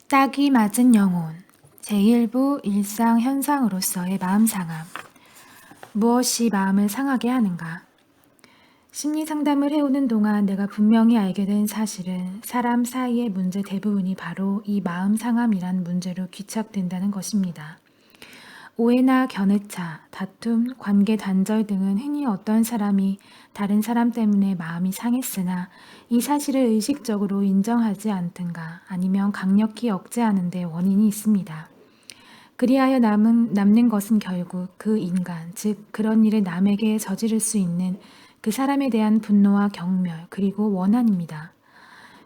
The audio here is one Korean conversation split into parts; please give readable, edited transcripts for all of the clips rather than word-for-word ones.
딱이 맞은 영혼 제1부 일상 현상으로서의 마음 상함. 무엇이 마음을 상하게 하는가? 심리 상담을 해오는 동안 내가 분명히 알게 된 사실은 사람 사이의 문제 대부분이 바로 이 마음 상함이란 문제로 귀착된다는 것입니다. 오해나 견해차, 다툼, 관계 단절 등은 흔히 어떤 사람이 다른 사람 때문에 마음이 상했으나 이 사실을 의식적으로 인정하지 않든가 아니면 강력히 억제하는 데 원인이 있습니다. 그리하여 남는 것은 결국 그 인간, 즉 그런 일을 남에게 저지를 수 있는 그 사람에 대한 분노와 경멸, 그리고 원한입니다.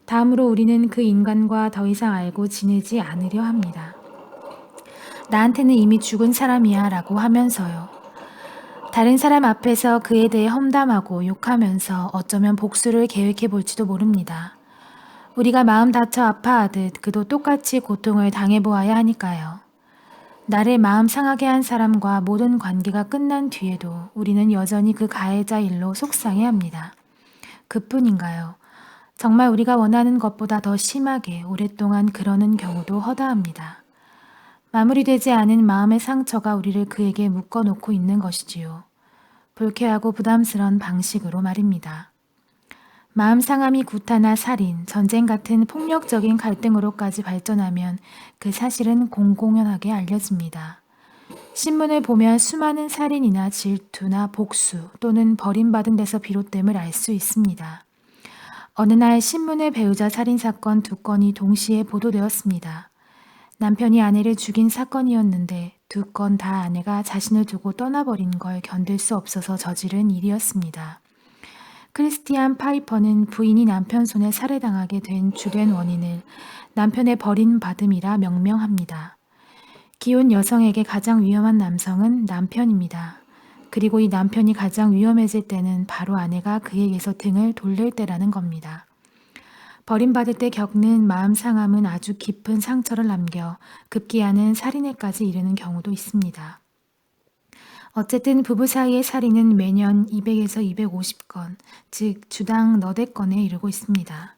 다음으로 우리는 그 인간과 더 이상 알고 지내지 않으려 합니다. 나한테는 이미 죽은 사람이야 라고 하면서요. 다른 사람 앞에서 그에 대해 험담하고 욕하면서 어쩌면 복수를 계획해 볼지도 모릅니다. 우리가 마음 다쳐 아파하듯 그도 똑같이 고통을 당해보아야 하니까요. 나를 마음 상하게 한 사람과 모든 관계가 끝난 뒤에도 우리는 여전히 그 가해자 일로 속상해합니다. 그뿐인가요? 정말 우리가 원하는 것보다 더 심하게 오랫동안 그러는 경우도 허다합니다. 마무리되지 않은 마음의 상처가 우리를 그에게 묶어놓고 있는 것이지요. 불쾌하고 부담스러운 방식으로 말입니다. 마음 상함이 구타나 살인, 전쟁 같은 폭력적인 갈등으로까지 발전하면 그 사실은 공공연하게 알려집니다. 신문을 보면 수많은 살인이나 질투나 복수 또는 버림받은 데서 비롯됨을 알 수 있습니다. 어느 날 신문의 배우자 살인사건 2건이 동시에 보도되었습니다. 남편이 아내를 죽인 사건이었는데 2건 다 아내가 자신을 두고 떠나버린 걸 견딜 수 없어서 저지른 일이었습니다. 크리스티안 파이퍼는 부인이 남편 손에 살해당하게 된 주된 원인을 남편의 버림받음이라 명명합니다. 기혼 여성에게 가장 위험한 남성은 남편입니다. 그리고 이 남편이 가장 위험해질 때는 바로 아내가 그에게서 등을 돌릴 때라는 겁니다. 버림받을 때 겪는 마음 상함은 아주 깊은 상처를 남겨 급기야는 살인에까지 이르는 경우도 있습니다. 어쨌든 부부 사이의 살인은 매년 200에서 250건, 즉 주당 너댓 건에 이르고 있습니다.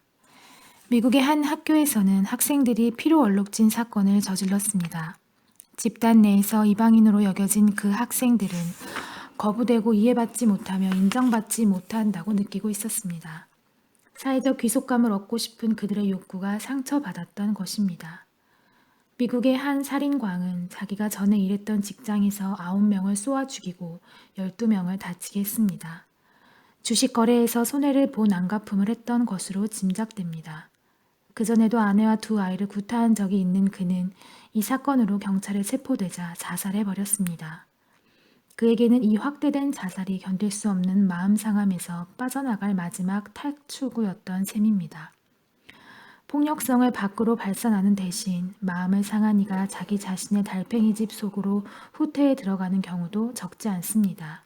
미국의 한 학교에서는 학생들이 피로 얼룩진 사건을 저질렀습니다. 집단 내에서 이방인으로 여겨진 그 학생들은 거부되고 이해받지 못하며 인정받지 못한다고 느끼고 있었습니다. 사회적 귀속감을 얻고 싶은 그들의 욕구가 상처받았던 것입니다. 미국의 한 살인광은 자기가 전에 일했던 직장에서 9명을 쏘아 죽이고 12명을 다치게 했습니다. 주식 거래에서 손해를 본 안갚음을 했던 것으로 짐작됩니다. 그전에도 아내와 2 아이를 구타한 적이 있는 그는 이 사건으로 경찰에 체포되자 자살해버렸습니다. 그에게는 이 확대된 자살이 견딜 수 없는 마음 상함에서 빠져나갈 마지막 탈출구였던 셈입니다. 폭력성을 밖으로 발산하는 대신 마음을 상한 이가 자기 자신의 달팽이 집 속으로 후퇴해 들어가는 경우도 적지 않습니다.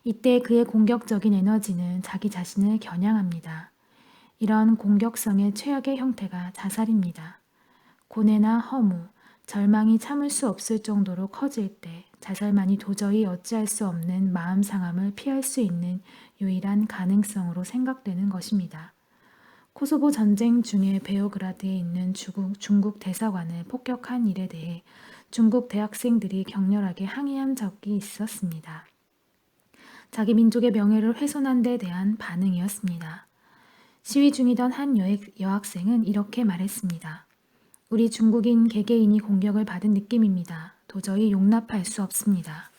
이때 그의 공격적인 에너지는 자기 자신을 겨냥합니다. 이런 공격성의 최악의 형태가 자살입니다. 고뇌나 허무, 절망이 참을 수 없을 정도로 커질 때 자살만이 도저히 어찌할 수 없는 마음 상함을 피할 수 있는 유일한 가능성으로 생각되는 것입니다. 코소보 전쟁 중에 베오그라드에 있는 중국 대사관을 폭격한 일에 대해 중국 대학생들이 격렬하게 항의한 적이 있었습니다. 자기 민족의 명예를 훼손한 데 대한 반응이었습니다. 시위 중이던 한 여학생은 이렇게 말했습니다. 우리 중국인 개개인이 공격을 받은 느낌입니다. 도저히 용납할 수 없습니다.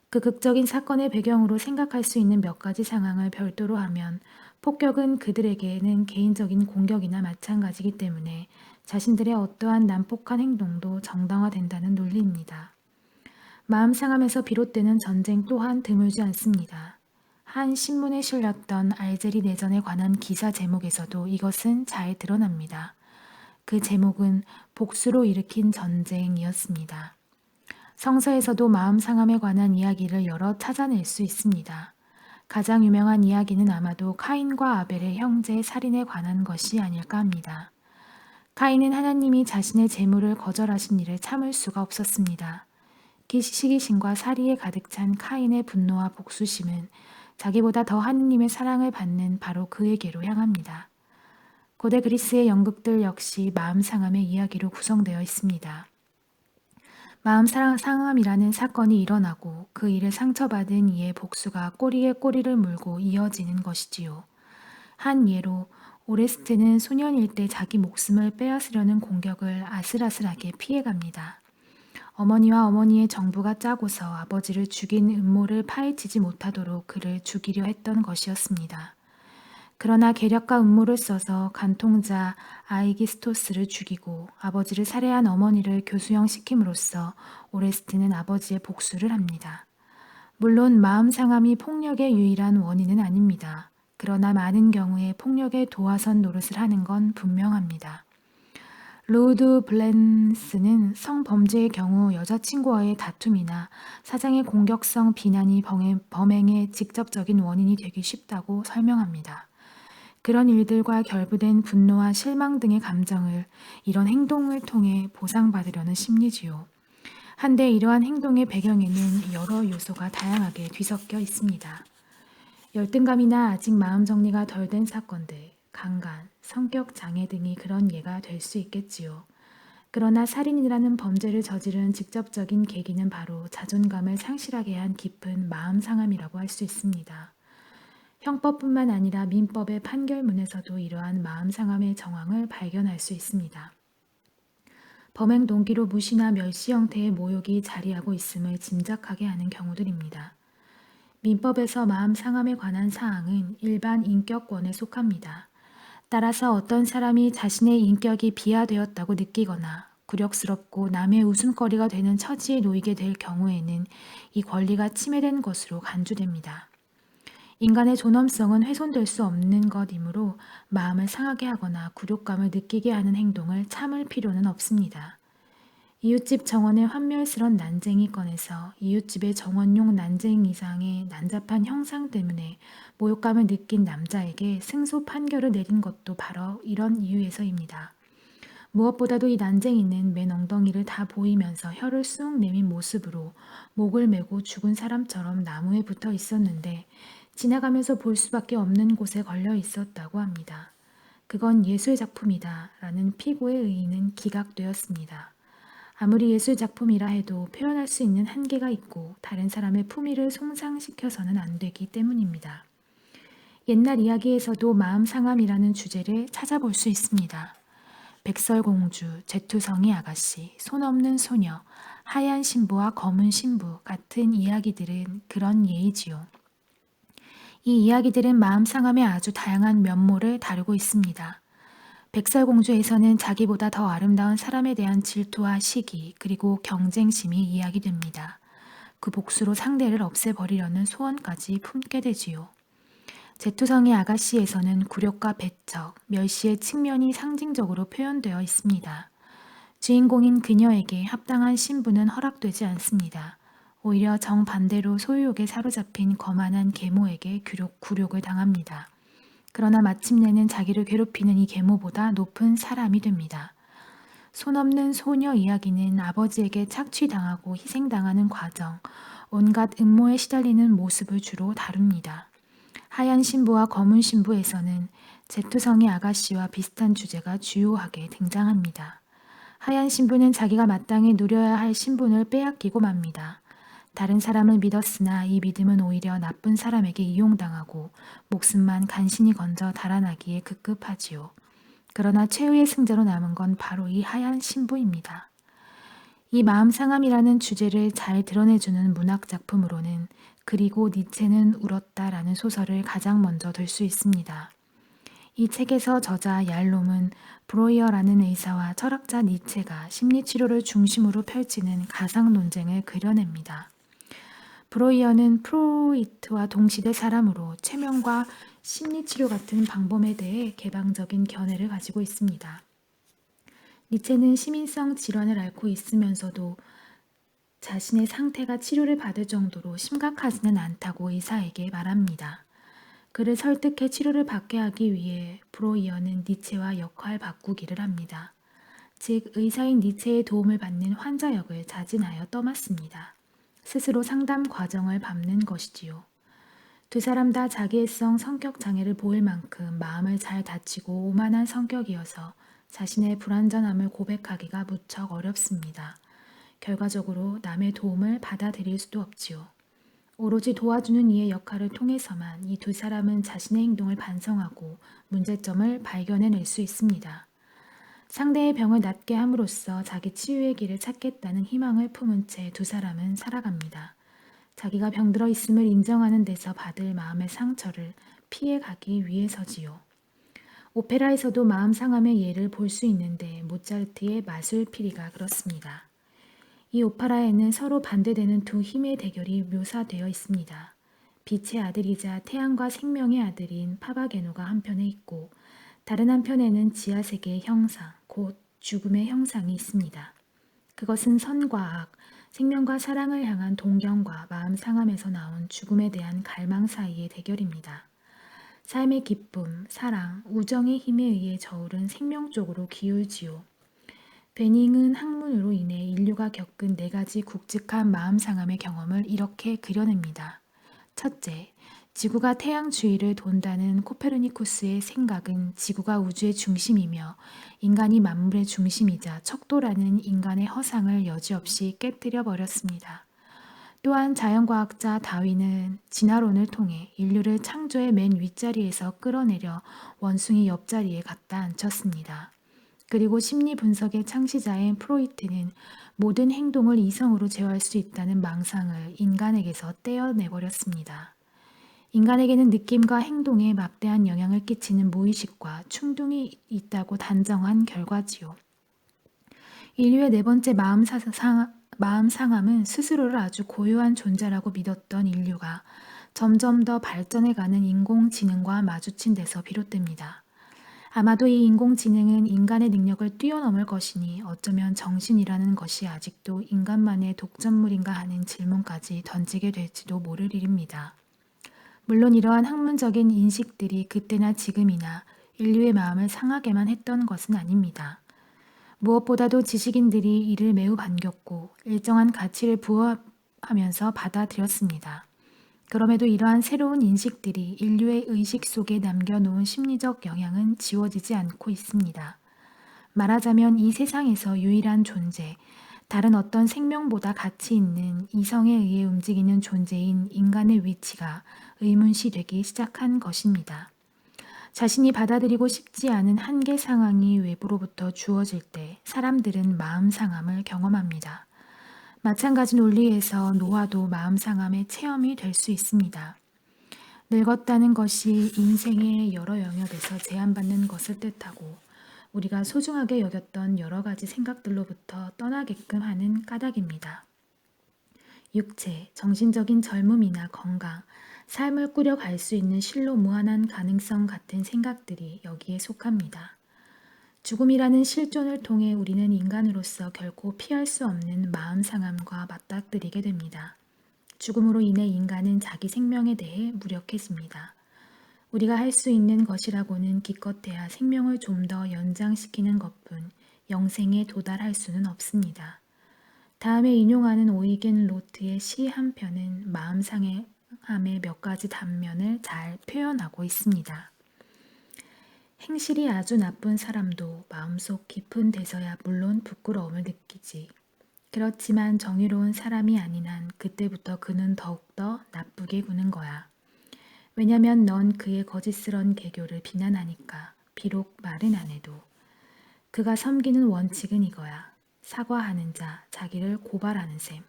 그 극적인 사건의 배경으로 생각할 수 있는 몇 가지 상황을 별도로 하면 폭격은 그들에게는 개인적인 공격이나 마찬가지이기 때문에 자신들의 어떠한 난폭한 행동도 정당화된다는 논리입니다. 마음 상함에서 비롯되는 전쟁 또한 드물지 않습니다. 한 신문에 실렸던 알제리 내전에 관한 기사 제목에서도 이것은 잘 드러납니다. 그 제목은 복수로 일으킨 전쟁이었습니다. 성서에서도 마음 상함에 관한 이야기를 여러 찾아낼 수 있습니다. 가장 유명한 이야기는 아마도 카인과 아벨의 형제 살인에 관한 것이 아닐까 합니다. 카인은 하나님이 자신의 재물을 거절하신 일을 참을 수가 없었습니다. 시기심과 사리에 가득 찬 카인의 분노와 복수심은 자기보다 더 하느님의 사랑을 받는 바로 그에게로 향합니다. 고대 그리스의 연극들 역시 마음 상함의 이야기로 구성되어 있습니다. 마음 상함이라는 사건이 일어나고 그 일을 상처받은 이의 복수가 꼬리에 꼬리를 물고 이어지는 것이지요. 한 예로 오레스트는 소년일 때 자기 목숨을 빼앗으려는 공격을 아슬아슬하게 피해갑니다. 어머니와 어머니의 정부가 짜고서 아버지를 죽인 음모를 파헤치지 못하도록 그를 죽이려 했던 것이었습니다. 그러나 계략과 음모를 써서 간통자 아이기스토스를 죽이고 아버지를 살해한 어머니를 교수형시킴으로써 오레스트는 아버지의 복수를 합니다. 물론 마음 상함이 폭력의 유일한 원인은 아닙니다. 그러나 많은 경우에 폭력의 도화선 노릇을 하는 건 분명합니다. 로드 블랜스는 성범죄의 경우 여자친구와의 다툼이나 사장의 공격성 비난이 범행의 직접적인 원인이 되기 쉽다고 설명합니다. 그런 일들과 결부된 분노와 실망 등의 감정을 이런 행동을 통해 보상받으려는 심리지요. 한데 이러한 행동의 배경에는 여러 요소가 다양하게 뒤섞여 있습니다. 열등감이나 아직 마음 정리가 덜 된 사건들, 강간, 성격 장애 등이 그런 예가 될 수 있겠지요. 그러나 살인이라는 범죄를 저지른 직접적인 계기는 바로 자존감을 상실하게 한 깊은 마음 상함이라고 할 수 있습니다. 형법뿐만 아니라 민법의 판결문에서도 이러한 마음 상함의 정황을 발견할 수 있습니다. 범행 동기로 무시나 멸시 형태의 모욕이 자리하고 있음을 짐작하게 하는 경우들입니다. 민법에서 마음 상함에 관한 사항은 일반 인격권에 속합니다. 따라서 어떤 사람이 자신의 인격이 비하되었다고 느끼거나 굴욕스럽고 남의 웃음거리가 되는 처지에 놓이게 될 경우에는 이 권리가 침해된 것으로 간주됩니다. 인간의 존엄성은 훼손될 수 없는 것이므로 마음을 상하게 하거나 굴욕감을 느끼게 하는 행동을 참을 필요는 없습니다. 이웃집 정원의 환멸스런 난쟁이 건에서 이웃집의 정원용 난쟁이 이상의 난잡한 형상 때문에 모욕감을 느낀 남자에게 승소 판결을 내린 것도 바로 이런 이유에서입니다. 무엇보다도 이 난쟁이는 맨 엉덩이를 다 보이면서 혀를 쑥 내민 모습으로 목을 메고 죽은 사람처럼 나무에 붙어 있었는데 지나가면서 볼 수밖에 없는 곳에 걸려 있었다고 합니다. 그건 예술 작품이다 라는 피고의 의의는 기각되었습니다. 아무리 예술 작품이라 해도 표현할 수 있는 한계가 있고 다른 사람의 품위를 손상시켜서는 안 되기 때문입니다. 옛날 이야기에서도 마음 상함이라는 주제를 찾아볼 수 있습니다. 백설공주, 제투성이 아가씨, 손 없는 소녀, 하얀 신부와 검은 신부 같은 이야기들은 그런 예이지요. 이 이야기들은 마음 상함의 아주 다양한 면모를 다루고 있습니다. 백설공주에서는 자기보다 더 아름다운 사람에 대한 질투와 시기 그리고 경쟁심이 이야기됩니다. 그 복수로 상대를 없애버리려는 소원까지 품게 되지요. 제투성의 아가씨에서는 굴욕과 배척, 멸시의 측면이 상징적으로 표현되어 있습니다. 주인공인 그녀에게 합당한 신부는 허락되지 않습니다. 오히려 정반대로 소유욕에 사로잡힌 거만한 계모에게 굴욕을 당합니다. 그러나 마침내는 자기를 괴롭히는 이 계모보다 높은 사람이 됩니다. 손 없는 소녀 이야기는 아버지에게 착취당하고 희생당하는 과정, 온갖 음모에 시달리는 모습을 주로 다룹니다. 하얀 신부와 검은 신부에서는 제투성이 아가씨와 비슷한 주제가 주요하게 등장합니다. 하얀 신부는 자기가 마땅히 누려야 할 신분을 빼앗기고 맙니다. 다른 사람을 믿었으나 이 믿음은 오히려 나쁜 사람에게 이용당하고 목숨만 간신히 건져 달아나기에 급급하지요. 그러나 최후의 승자로 남은 건 바로 이 하얀 신부입니다. 이 마음 상함이라는 주제를 잘 드러내주는 문학 작품으로는 그리고 니체는 울었다라는 소설을 가장 먼저 들 수 있습니다. 이 책에서 저자 얄롬은 브로이어라는 의사와 철학자 니체가 심리치료를 중심으로 펼치는 가상 논쟁을 그려냅니다. 브로이어는 프로이트와 동시대 사람으로 최면과 심리치료 같은 방법에 대해 개방적인 견해를 가지고 있습니다. 니체는 시민성 질환을 앓고 있으면서도 자신의 상태가 치료를 받을 정도로 심각하지는 않다고 의사에게 말합니다. 그를 설득해 치료를 받게 하기 위해 브로이어는 니체와 역할 바꾸기를 합니다. 즉 의사인 니체의 도움을 받는 환자 역을 자진하여 떠맡습니다. 스스로 상담 과정을 밟는 것이지요. 두 사람 다 자기애성 성격 장애를 보일 만큼 마음을 잘 다치고 오만한 성격이어서 자신의 불완전함을 고백하기가 무척 어렵습니다. 결과적으로 남의 도움을 받아들일 수도 없지요. 오로지 도와주는 이의 역할을 통해서만 이 두 사람은 자신의 행동을 반성하고 문제점을 발견해낼 수 있습니다. 상대의 병을 낫게 함으로써 자기 치유의 길을 찾겠다는 희망을 품은 채 두 사람은 살아갑니다. 자기가 병들어 있음을 인정하는 데서 받을 마음의 상처를 피해가기 위해서지요. 오페라에서도 마음 상함의 예를 볼 수 있는데 모차르트의 마술피리가 그렇습니다. 이 오페라에는 서로 반대되는 두 힘의 대결이 묘사되어 있습니다. 빛의 아들이자 태양과 생명의 아들인 파바게노가 한편에 있고 다른 한편에는 지하세계의 형상, 곧 죽음의 형상이 있습니다. 그것은 선과 악, 생명과 사랑을 향한 동경과 마음 상함에서 나온 죽음에 대한 갈망 사이의 대결입니다. 삶의 기쁨, 사랑, 우정의 힘에 의해 저울은 생명 쪽으로 기울지요. 베닝은 학문으로 인해 인류가 겪은 4가지 굵직한 마음 상함의 경험을 이렇게 그려냅니다. 첫째, 지구가 태양 주위를 돈다는 코페르니쿠스의 생각은 지구가 우주의 중심이며 인간이 만물의 중심이자 척도라는 인간의 허상을 여지없이 깨뜨려 버렸습니다. 또한 자연과학자 다윈은 진화론을 통해 인류를 창조의 맨 윗자리에서 끌어내려 원숭이 옆자리에 갖다 앉혔습니다. 그리고 심리 분석의 창시자인 프로이트는 모든 행동을 이성으로 제어할 수 있다는 망상을 인간에게서 떼어내버렸습니다. 인간에게는 느낌과 행동에 막대한 영향을 끼치는 무의식과 충동이 있다고 단정한 결과지요. 인류의 4번째 마음 상함은 스스로를 아주 고유한 존재라고 믿었던 인류가 점점 더 발전해가는 인공지능과 마주친 데서 비롯됩니다. 아마도 이 인공지능은 인간의 능력을 뛰어넘을 것이니 어쩌면 정신이라는 것이 아직도 인간만의 독점물인가 하는 질문까지 던지게 될지도 모를 일입니다. 물론 이러한 학문적인 인식들이 그때나 지금이나 인류의 마음을 상하게만 했던 것은 아닙니다. 무엇보다도 지식인들이 이를 매우 반겼고 일정한 가치를 부여하면서 받아들였습니다. 그럼에도 이러한 새로운 인식들이 인류의 의식 속에 남겨놓은 심리적 영향은 지워지지 않고 있습니다. 말하자면 이 세상에서 유일한 존재, 다른 어떤 생명보다 가치 있는 이성에 의해 움직이는 존재인 인간의 위치가 의문시되기 시작한 것입니다. 자신이 받아들이고 싶지 않은 한계 상황이 외부로부터 주어질 때 사람들은 마음 상함을 경험합니다. 마찬가지 논리에서 노화도 마음 상함의 체험이 될 수 있습니다. 늙었다는 것이 인생의 여러 영역에서 제한받는 것을 뜻하고 우리가 소중하게 여겼던 여러 가지 생각들로부터 떠나게끔 하는 까닭입니다. 육체, 정신적인 젊음이나 건강, 삶을 꾸려갈 수 있는 실로 무한한 가능성 같은 생각들이 여기에 속합니다. 죽음이라는 실존을 통해 우리는 인간으로서 결코 피할 수 없는 마음 상함과 맞닥뜨리게 됩니다. 죽음으로 인해 인간은 자기 생명에 대해 무력해집니다. 우리가 할 수 있는 것이라고는 기껏해야 생명을 좀 더 연장시키는 것뿐 영생에 도달할 수는 없습니다. 다음에 인용하는 오이겐 로트의 시 한 편은 마음 상함의 몇 가지 단면을 잘 표현하고 있습니다. 행실이 아주 나쁜 사람도 마음속 깊은 데서야 물론 부끄러움을 느끼지. 그렇지만 정의로운 사람이 아닌 한 그때부터 그는 더욱더 나쁘게 구는 거야. 왜냐면 넌 그의 거짓스런 개교를 비난하니까. 비록 말은 안 해도. 그가 섬기는 원칙은 이거야. 사과하는 자, 자기를 고발하는 셈.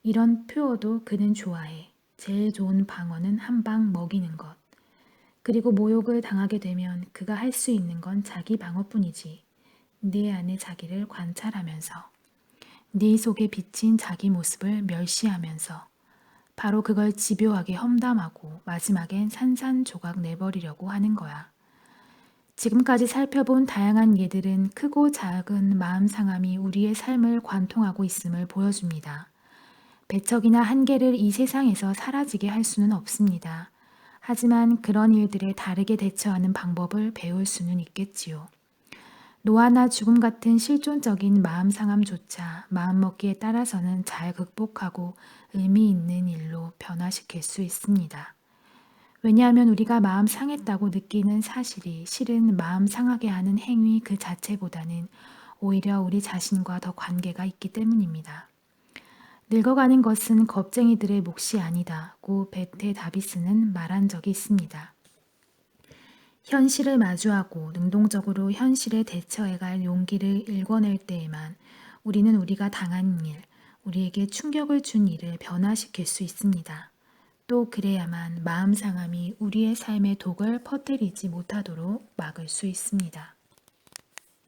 이런 표어도 그는 좋아해. 제일 좋은 방어는 한 방 먹이는 것. 그리고 모욕을 당하게 되면 그가 할 수 있는 건 자기 방어뿐이지. 네 안의 자기를 관찰하면서. 네 속에 비친 자기 모습을 멸시하면서. 바로 그걸 집요하게 험담하고 마지막엔 산산조각 내버리려고 하는 거야. 지금까지 살펴본 다양한 예들은 크고 작은 마음 상함이 우리의 삶을 관통하고 있음을 보여줍니다. 배척이나 한계를 이 세상에서 사라지게 할 수는 없습니다. 하지만 그런 일들에 다르게 대처하는 방법을 배울 수는 있겠지요. 노화나 죽음 같은 실존적인 마음 상함조차 마음먹기에 따라서는 잘 극복하고 의미 있는 일로 변화시킬 수 있습니다. 왜냐하면 우리가 마음 상했다고 느끼는 사실이 실은 마음 상하게 하는 행위 그 자체보다는 오히려 우리 자신과 더 관계가 있기 때문입니다. 늙어가는 것은 겁쟁이들의 몫이 아니다고 베테 다비스는 말한 적이 있습니다. 현실을 마주하고 능동적으로 현실에 대처해갈 용기를 일궈낼 때에만 우리는 우리가 당한 일, 우리에게 충격을 준 일을 변화시킬 수 있습니다. 또 그래야만 마음 상함이 우리의 삶의 독을 퍼뜨리지 못하도록 막을 수 있습니다.